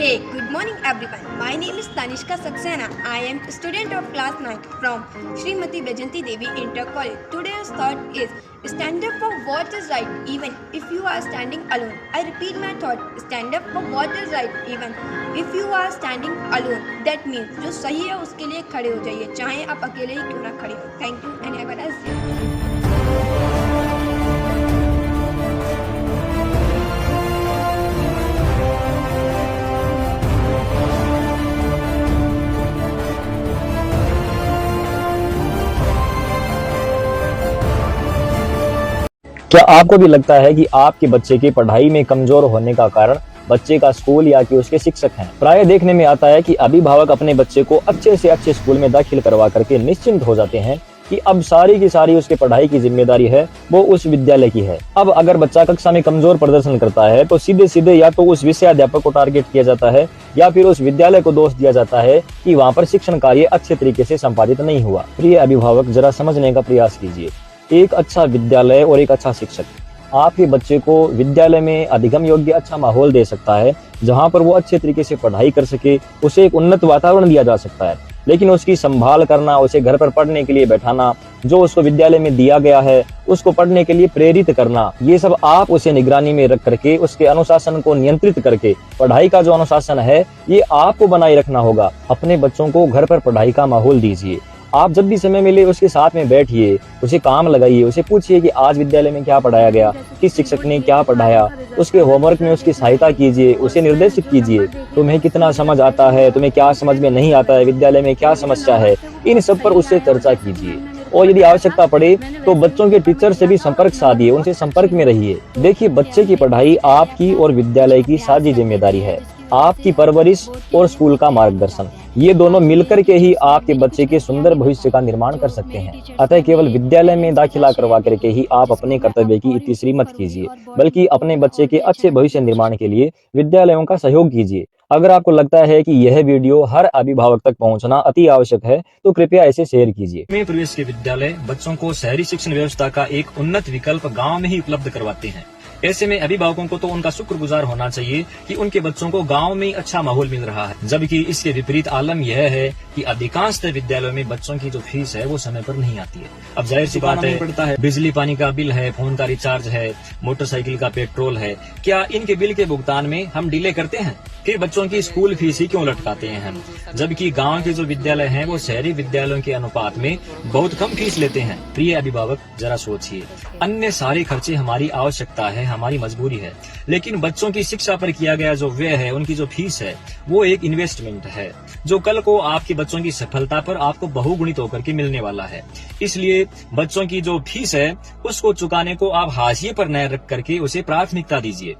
Hey, good morning everyone. My name is Tanishka Saxena. I am a student of class 9 from Srimati Bajanti Devi Inter College. Today's thought is stand up for what is right even if you are standing alone. I repeat my thought, stand up for what is right even if you are standing alone. That means जो सही है उसके लिए खड़े हो जाइए, चाहे आप अकेले ही क्यों ना खड़े हो. Thank you and have a nice day. क्या आपको भी लगता है कि आपके बच्चे के पढ़ाई में कमजोर होने का कारण बच्चे का स्कूल या कि उसके शिक्षक हैं? प्राय देखने में आता है कि अभिभावक अपने बच्चे को अच्छे से अच्छे स्कूल में दाखिल करवा करके निश्चिंत हो जाते हैं कि अब सारी की सारी उसके पढ़ाई की जिम्मेदारी है वो उस विद्यालय की है। अब अगर बच्चा कक्षा में कमजोर प्रदर्शन करता है तो सीधे सीधे या तो उस विषयाध्यापक को टारगेट किया जाता है या फिर उस विद्यालय को दोष दिया जाता है कि वहाँ पर शिक्षण कार्य अच्छे तरीके से संपादित नहीं हुआ। प्रिय अभिभावक, जरा समझने का प्रयास कीजिए। एक अच्छा विद्यालय और एक अच्छा शिक्षक आपके बच्चे को विद्यालय में अधिगम योग्य अच्छा माहौल दे सकता है जहां पर वो अच्छे तरीके से पढ़ाई कर सके, उसे एक उन्नत वातावरण दिया जा सकता है। लेकिन उसकी संभाल करना, उसे घर पर पढ़ने के लिए बैठाना, जो उसको विद्यालय में दिया गया है उसको पढ़ने के लिए प्रेरित करना, ये सब आप उसे निगरानी में रख करके उसके अनुशासन को नियंत्रित करके पढ़ाई का जो अनुशासन है ये आपको बनाए रखना होगा। अपने बच्चों को घर पर पढ़ाई का माहौल दीजिए। आप जब भी समय मिले उसके साथ में बैठिए, उसे काम लगाइए, उसे पूछिए कि आज विद्यालय में क्या पढ़ाया गया, किस शिक्षक ने क्या पढ़ाया, उसके होमवर्क में उसकी सहायता कीजिए, उसे निर्देशित कीजिए। तुम्हें कितना समझ आता है, तुम्हें क्या समझ में नहीं आता है, विद्यालय में क्या समस्या है, इन सब पर उससे चर्चा कीजिए। और यदि आवश्यकता पड़े तो बच्चों के टीचर से भी संपर्क साधिए, उनसे संपर्क में रहिए। देखिए, बच्चे की पढ़ाई आपकी और विद्यालय की साझी जिम्मेदारी है। आपकी परवरिश और स्कूल का मार्गदर्शन, ये दोनों मिलकर के ही आपके बच्चे के सुंदर भविष्य का निर्माण कर सकते हैं। अतः केवल विद्यालय में दाखिला करवा करके ही आप अपने कर्तव्य की इतिश्री मत कीजिए, बल्कि अपने बच्चे के अच्छे भविष्य निर्माण के लिए विद्यालयों का सहयोग कीजिए। अगर आपको लगता है कि यह वीडियो हर अभिभावक तक पहुंचना अति आवश्यक है तो कृपया इसे शेयर कीजिए। में प्रवेश के विद्यालय बच्चों को शहरी शिक्षण व्यवस्था का एक उन्नत विकल्प गांव में ही उपलब्ध करवाते हैं। ऐसे में अभिभावकों को तो उनका शुक्रगुजार होना चाहिए कि उनके बच्चों को गांव में अच्छा माहौल मिल रहा है, जबकि इसके विपरीत आलम यह है कि अधिकांशतः विद्यालयों में बच्चों की जो फीस है वो समय पर नहीं आती है। अब जाहिर सी बात है, पड़ता है बिजली पानी का बिल है, फोन का रिचार्ज है, मोटरसाइकिल का पेट्रोल है, क्या इनके बिल के भुगतान में हम डिले करते हैं? फिर बच्चों की स्कूल फीस ही क्यों लटकाते हैं हम, जबकि गांव के जो विद्यालय हैं वो शहरी विद्यालयों के अनुपात में बहुत कम फीस लेते हैं। प्रिय अभिभावक, जरा सोचिए, अन्य सारे खर्चे हमारी आवश्यकता है, हमारी मजबूरी है, लेकिन बच्चों की शिक्षा पर किया गया जो व्यय है, उनकी जो फीस है वो एक इन्वेस्टमेंट है जो कल को आपके बच्चों की सफलता पर आपको बहुगुणित होकर के मिलने वाला है। इसलिए बच्चों की जो फीस है उसको चुकाने को आप हाशिए पर न रख करके उसे प्राथमिकता दीजिए।